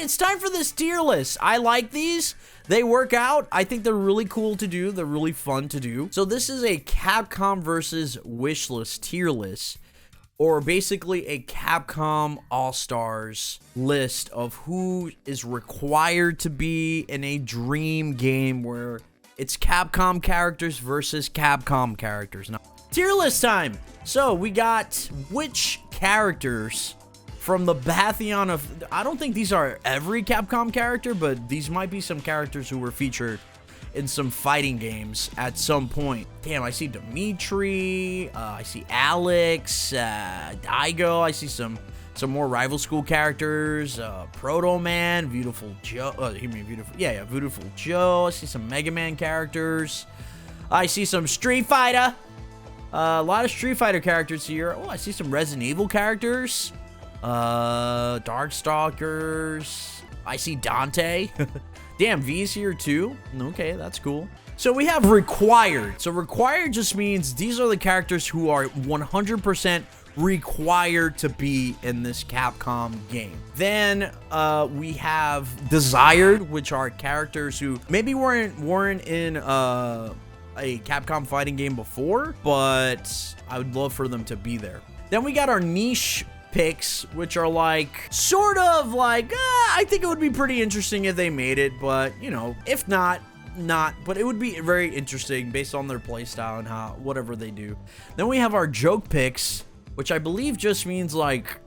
it's time for this tier list. I like these. They work out. I think they're really cool to do. They're really fun to do. So this is a Capcom versus Wishlist tier list, or basically a Capcom All-Stars list of who is required to be in a dream game where it's Capcom characters versus Capcom characters. Now, tier list time. So we got which characters from the pantheon of, I don't think these are every Capcom character, but these might be some characters who were featured in some fighting games at some point. Damn, I see Dimitri, I see Alex, Daigo, I see some more Rival School characters, Proto Man, Beautiful Joe, Beautiful Joe. I see some Mega Man characters. I see some Street Fighter. A lot of Street Fighter characters here. Oh, I see some Resident Evil characters. Darkstalkers. I see Dante. Damn, V's here too. Okay, that's cool. So we have required. So required just means these are the characters who are 100% required to be in this Capcom game. Then we have desired, which are characters who maybe weren't in a Capcom fighting game before, but I would love for them to be there. Then we got our niche picks, which are like sort of like I think it would be pretty interesting if they made it, but you know, if not, but it would be very interesting based on their playstyle and how whatever they do. Then we have our joke picks, which I believe just means like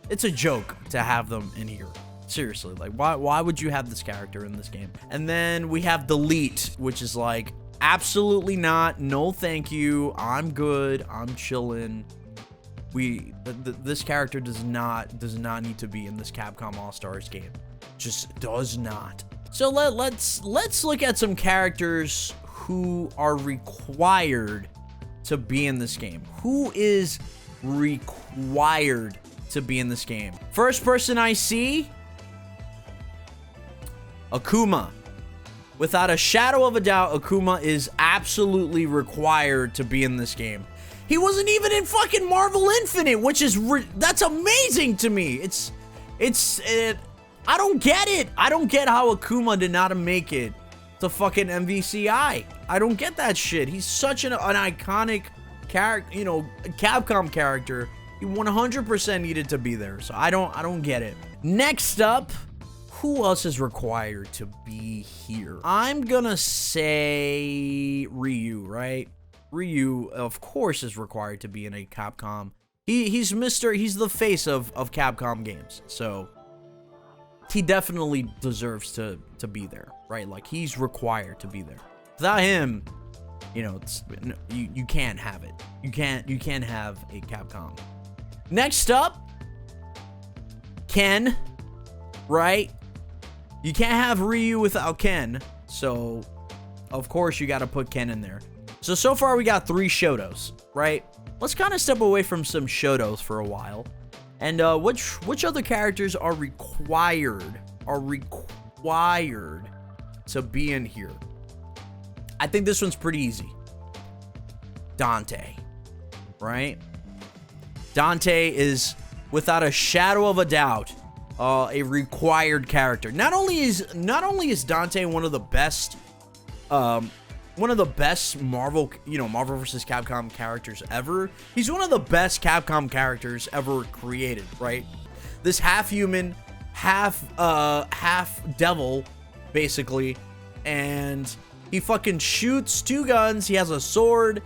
it's a joke to have them in here. Seriously, like why would you have this character in this game? And then we have delete, which is like absolutely not, no thank you, I'm good, I'm chilling. This character does not need to be in this Capcom All-Stars game. Just does not. So let's look at some characters who are required to be in this game. Who is required to be in this game? First person I see, Akuma. Without a shadow of a doubt, Akuma is absolutely required to be in this game. He wasn't even in fucking Marvel Infinite, which is that's amazing to me. I don't get it. I don't get how Akuma did not make it to fucking MVCI. I don't get that shit. He's such an iconic character, you know, Capcom character. He 100% needed to be there. So I don't get it. Next up, who else is required to be here? I'm gonna say Ryu, right? Ryu, of course, is required to be in a Capcom. He's the face of Capcom games, so he definitely deserves to be there, right? Like, he's required to be there. Without him, you know, you can't have it. You can't have a Capcom. Next up, Ken, right? You can't have Ryu without Ken, so of course you got to put Ken in there. So far we got 3 Shotos, right? Let's kind of step away from some Shotos for a while. And which other characters are required to be in here? I think this one's pretty easy. Dante, right? Dante is, without a shadow of a doubt, a required character. Not only is Dante one of the best Marvel vs. Capcom characters ever. He's one of the best Capcom characters ever created, right? This half human, half devil, basically, and he fucking shoots 2 guns. He has a sword,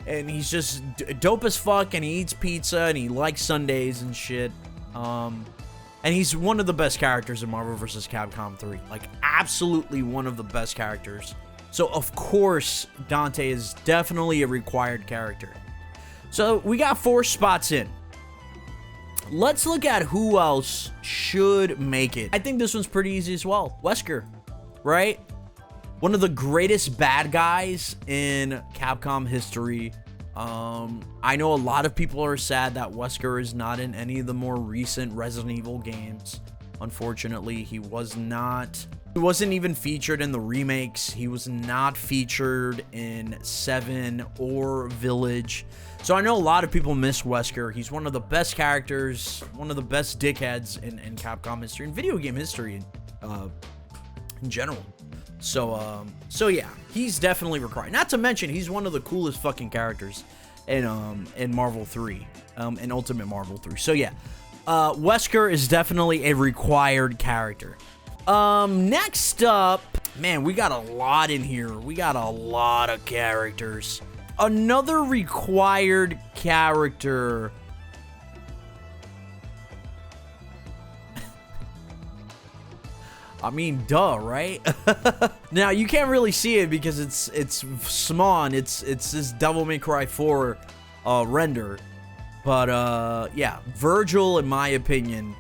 and he's just dope as fuck, and he eats pizza, and he likes Sundays and shit. And he's one of the best characters in Marvel vs. Capcom 3. Like, absolutely one of the best characters. So, of course, Dante is definitely a required character. So, we got 4 spots in. Let's look at who else should make it. I think this one's pretty easy as well. Wesker, right? One of the greatest bad guys in Capcom history. I know a lot of people are sad that Wesker is not in any of the more recent Resident Evil games. Unfortunately, he wasn't even featured in the remakes. He was not featured in 7 or Village. So I know a lot of people miss Wesker. He's one of the best characters, one of the best dickheads in Capcom history, in video game history. in general. So yeah, he's definitely required. Not to mention, he's one of the coolest fucking characters in Marvel 3, in Ultimate Marvel 3. So yeah, Wesker is definitely a required character. Next up, man, we got a lot in here. We got a lot of characters. Another required character. I mean, duh, right? Now, you can't really see it because it's small and it's this Devil May Cry 4 render. But yeah, Virgil, in my opinion,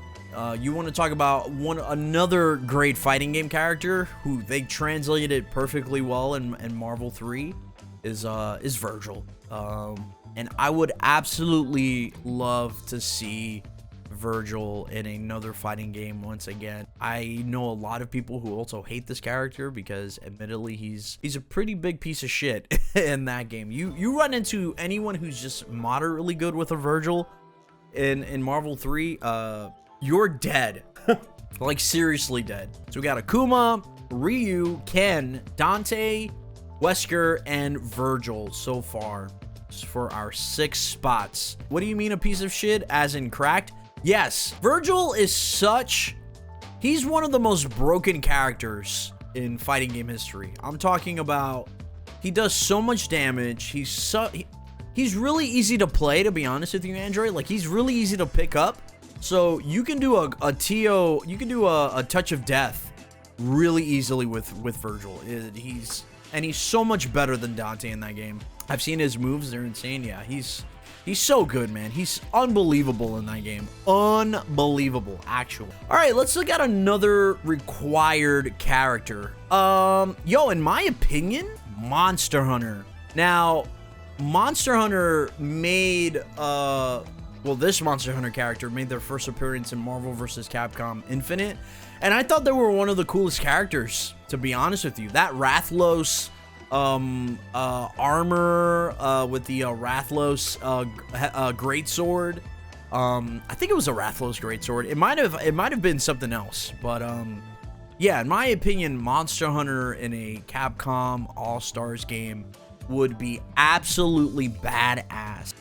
you want to talk about another great fighting game character who they translated it perfectly well in Marvel 3 is Virgil. And I would absolutely love to see Virgil in another fighting game once again. I know a lot of people who also hate this character because admittedly he's a pretty big piece of shit in that game. You run into anyone who's just moderately good with a Virgil in Marvel 3, you're dead. Like seriously dead. So we got Akuma, Ryu, Ken, Dante, Wesker, and Virgil so far for our 6 spots. What do you mean a piece of shit? As in cracked? Yes, Virgil is he's one of the most broken characters in fighting game history. I'm talking about, he does so much damage. He's really easy to play, to be honest with you, Android. Like, he's really easy to pick up. So you can do a TO, you can do a touch of death really easily with Virgil. He's so much better than Dante in that game. I've seen his moves, they're insane. Yeah, he's so good, man. He's unbelievable in that game. Unbelievable, actually. All right, let's look at another required character. Yo, in my opinion, Monster Hunter. Now, Monster Hunter made, well, this Monster Hunter character made their first appearance in Marvel vs. Capcom Infinite. And I thought they were one of the coolest characters, to be honest with you. That Rathalos armor with the Rathalos greatsword. I think it was a Rathalos greatsword. It might have been something else, but yeah, in my opinion, Monster Hunter in a Capcom AllStars game would be absolutely badass.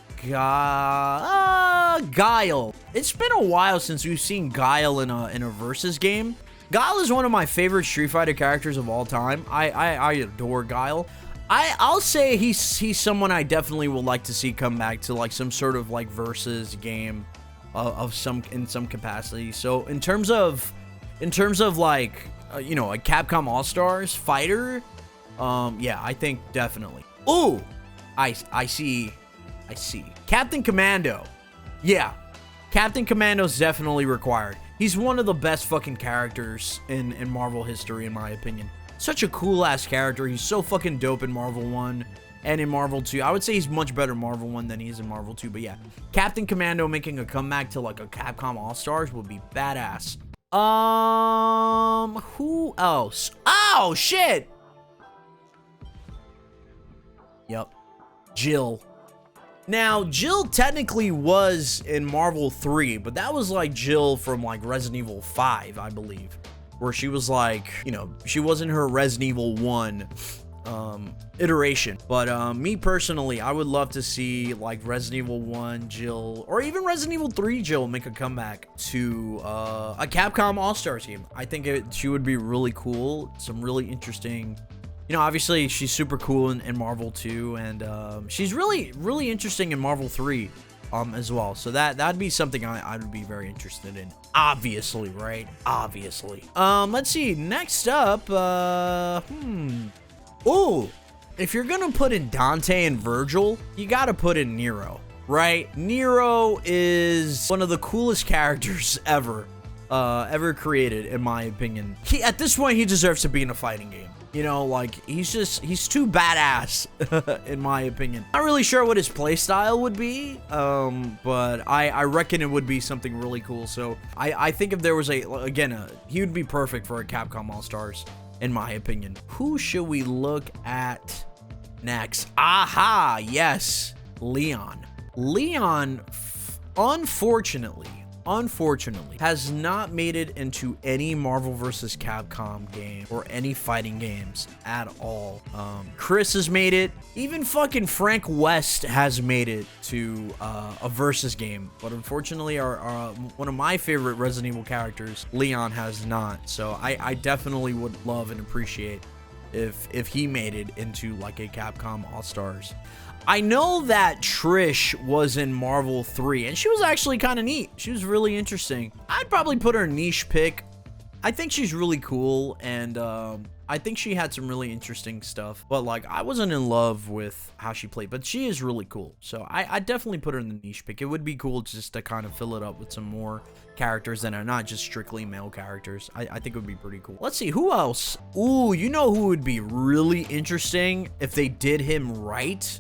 Guile. It's been a while since we've seen Guile in a versus game. Guile is one of my favorite Street Fighter characters of all time. I adore Guile. I'll say he's someone I definitely would like to see come back to like some sort of like versus game in some capacity. So in terms of like you know, a Capcom AllStars fighter, yeah, I think definitely. Ooh, I see. Captain Commando. Yeah, Captain Commando is definitely required. He's one of the best fucking characters in Marvel history, in my opinion. Such a cool-ass character. He's so fucking dope in Marvel 1 and in Marvel 2. I would say he's much better in Marvel 1 than he is in Marvel 2. But yeah, Captain Commando making a comeback to like a Capcom AllStars would be badass. Who else? Oh, shit! Yep. Jill. Now, Jill technically was in Marvel 3, but that was like Jill from like Resident Evil 5, I believe. Where she was like, you know, she wasn't her Resident Evil 1 iteration. But me personally, I would love to see like Resident Evil 1 Jill, or even Resident Evil 3 Jill make a comeback to a Capcom AllStars game. I think she would be really cool. Some really interesting... You know, obviously, she's super cool in Marvel 2, and she's really, really interesting in Marvel 3 as well. So that'd be something I would be very interested in. Obviously, right? Obviously. Let's see. Next up, Ooh, if you're gonna put in Dante and Virgil, you gotta put in Nero, right? Nero is one of the coolest characters ever created, in my opinion. At this point, he deserves to be in a fighting game. You know, like, he's too badass, in my opinion. Not really sure what his playstyle would be, but I reckon it would be something really cool. So I think if there was he would be perfect for a Capcom AllStars, in my opinion. Who should we look at next? Aha, yes, Leon. Leon, unfortunately, unfortunately, has not made it into any Marvel vs. Capcom game or any fighting games at all. Chris has made it. Even fucking Frank West has made it to a versus game. But unfortunately, one of my favorite Resident Evil characters, Leon, has not. So I definitely would love and appreciate if he made it into like a Capcom All-Stars. I know that Trish was in Marvel 3, and she was actually kind of neat. She was really interesting. I'd probably put her niche pick. I think she's really cool, and I think she had some really interesting stuff. But, like, I wasn't in love with how she played, but she is really cool. So I definitely put her in the niche pick. It would be cool just to kind of fill it up with some more characters that are not just strictly male characters. I think it would be pretty cool. Let's see, who else? Ooh, you know who would be really interesting if they did him right?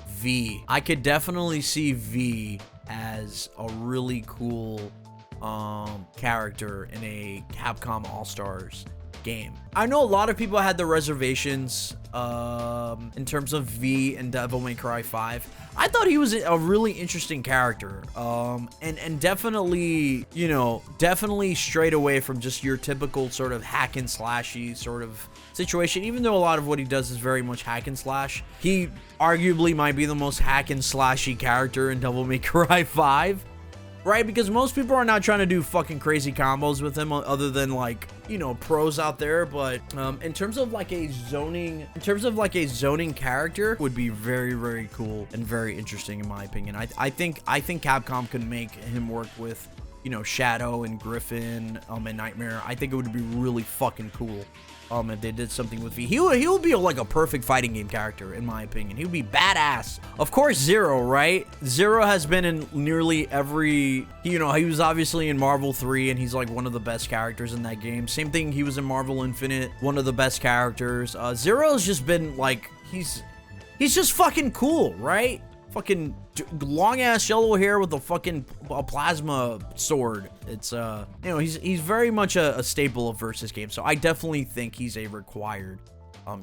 V. I could definitely see V as a really cool character in a Capcom All-Stars game. I know a lot of people had the reservations in terms of V and Devil May Cry 5. I thought he was a really interesting character, and definitely, you know, definitely straight away from just your typical sort of hack and slashy sort of situation. Even though a lot of what he does is very much hack and slash, he arguably might be the most hack and slashy character in Devil May Cry 5. Right, because most people are not trying to do fucking crazy combos with him other than, like, you know, pros out there. But in terms of like a zoning character, would be very, very cool and very interesting in my opinion. I think Capcom could make him work with, you know, Shadow and Griffin and Nightmare. I think it would be really fucking cool if they did something with V. He would be like a perfect fighting game character in my opinion. He would be badass. Of course, Zero, right? Zero has been in nearly every, you know, he was obviously in Marvel 3 and he's like one of the best characters in that game. Same thing, he was in Marvel Infinite, one of the best characters. Zero's just been like, he's just fucking cool, right? Fucking long ass yellow hair with a plasma sword. It's you know, he's very much a staple of versus games. So I definitely think he's a required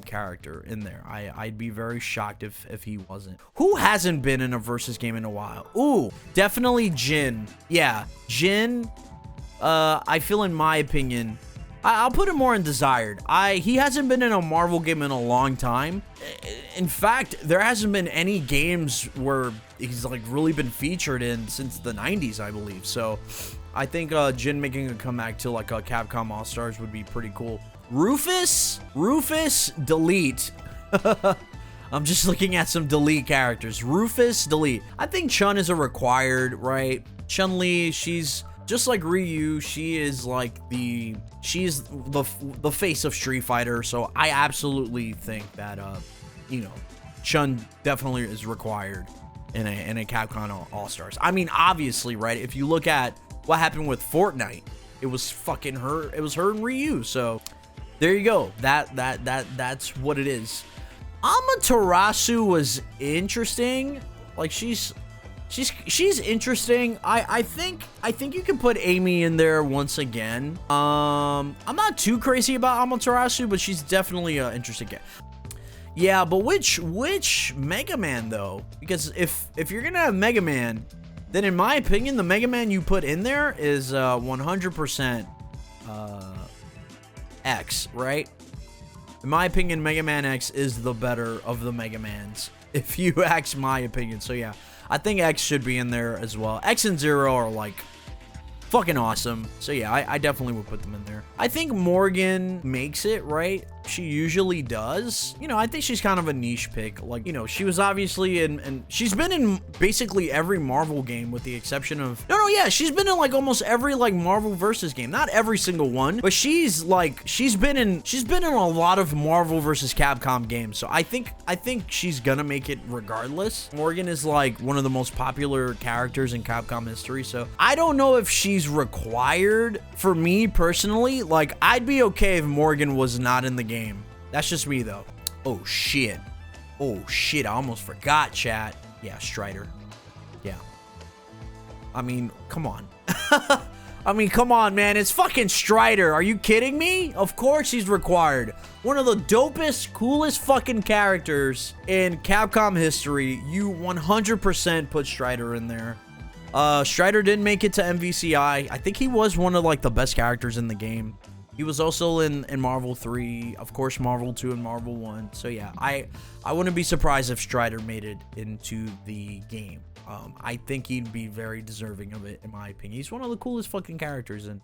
character in there. I'd be very shocked if he wasn't. Who hasn't been in a versus game in a while? Ooh, definitely Jin. Yeah, Jin. I feel, in my opinion, I'll put him more in desired. He hasn't been in a Marvel game in a long time. In fact, there hasn't been any games where he's like really been featured in since the 90s, I believe. So I think Jin making a comeback to like a Capcom All-Stars would be pretty cool. Rufus, delete. I'm just looking at some delete characters. Rufus, delete. I think Chun is a required, right? ChunLi, she's just like Ryu, she's the face of Street Fighter, so I absolutely think that you know, Chun definitely is required in a Capcom All-Stars. I mean, obviously, right? If you look at what happened with Fortnite, it was fucking her. It was her and Ryu. So there you go. That's what it is. Amaterasu was interesting. Like she's interesting. I think you can put Amy in there once again. I'm not too crazy about Amaterasu, but she's definitely an interesting guy. Yeah, but which Mega Man though? Because if you're gonna have Mega Man, then in my opinion, the Mega Man you put in there is 100% X, right? In my opinion, Mega Man X is the better of the Mega Mans, if you ask my opinion. So yeah, I think X should be in there as well. X and Zero are like fucking awesome. So yeah, I definitely would put them in there. I think Morgan makes it, right? She usually does. You know, I think she's kind of a niche pick. Like, you know, she was obviously in, she's been in basically every Marvel game with the exception of, yeah, she's been in like almost every like Marvel versus game. Not every single one, but she's been in a lot of Marvel versus Capcom games. So I think she's gonna make it regardless. Morgan is like one of the most popular characters in Capcom history. So I don't know if she's required. For me personally, like I'd be okay if Morgan was not in the game. That's just me though. Oh shit, I almost forgot, chat. Yeah, Strider. Yeah, I mean, come on. Come on, man. It's fucking Strider. Are you kidding me? Of course he's required. One of the dopest, coolest fucking characters in Capcom history. You 100% put Strider in there. Strider didn't make it to MVCI. I think he was one of like the best characters in the game. He was also in Marvel 3, of course, Marvel 2 and Marvel 1. So yeah, I wouldn't be surprised if Strider made it into the game. I think he'd be very deserving of it, in my opinion. He's one of the coolest fucking characters in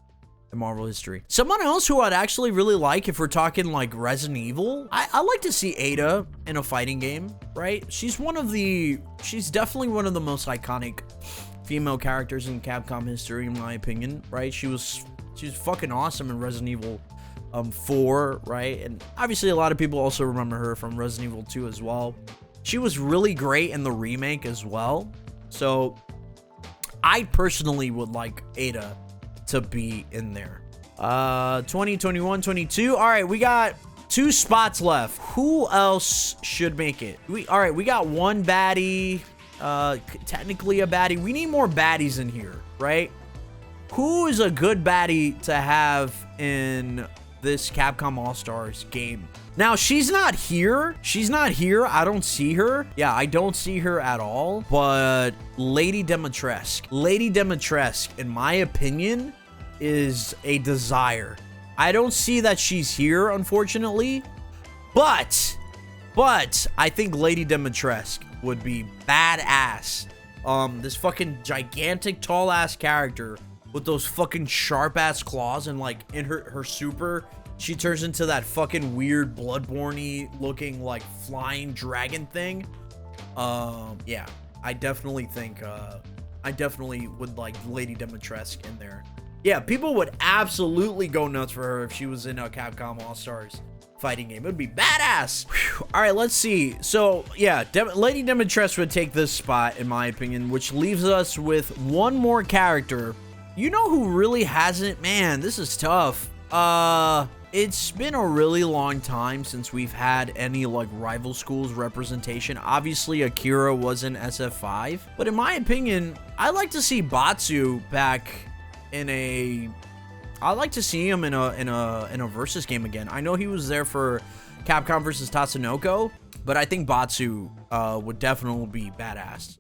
Marvel history. Someone else who I'd actually really like, if we're talking like Resident Evil, I like to see Ada in a fighting game, right? She's definitely one of the most iconic female characters in Capcom history, in my opinion, right? She's fucking awesome in Resident Evil 4, right? And obviously a lot of people also remember her from Resident Evil 2 as well. She was really great in the remake as well. So I personally would like Ada to be in there. 20, 21, 22. All right, we got 2 spots left. Who else should make it? All right, we got one baddie, technically a baddie. We need more baddies in here, right? Who is a good baddie to have in this Capcom All-Stars game? Now, she's not here. She's not here. I don't see her. Yeah, I don't see her at all. But Lady Demontress. Lady Demontress, in my opinion, is a desire. I don't see that she's here, unfortunately. But I think Lady Demontress would be badass. This fucking gigantic, tall-ass character with those fucking sharp-ass claws, and like in her super, she turns into that fucking weird Bloodborne-y looking like flying dragon thing. Yeah, I definitely think I definitely would like Lady Demontress in there. Yeah, people would absolutely go nuts for her if she was in a Capcom All-Stars fighting game. It would be badass. Whew. All right, let's see. So yeah, Lady Demontress would take this spot, in my opinion, which leaves us with one more character. You know who really hasn't? Man, this is tough. It's been a really long time since we've had any like rival schools representation. Obviously, Akira was in SF5, but in my opinion, I like to see Batsu back in a. I like to see him in a versus game again. I know he was there for Capcom versus Tatsunoko, but I think Batsu would definitely be badass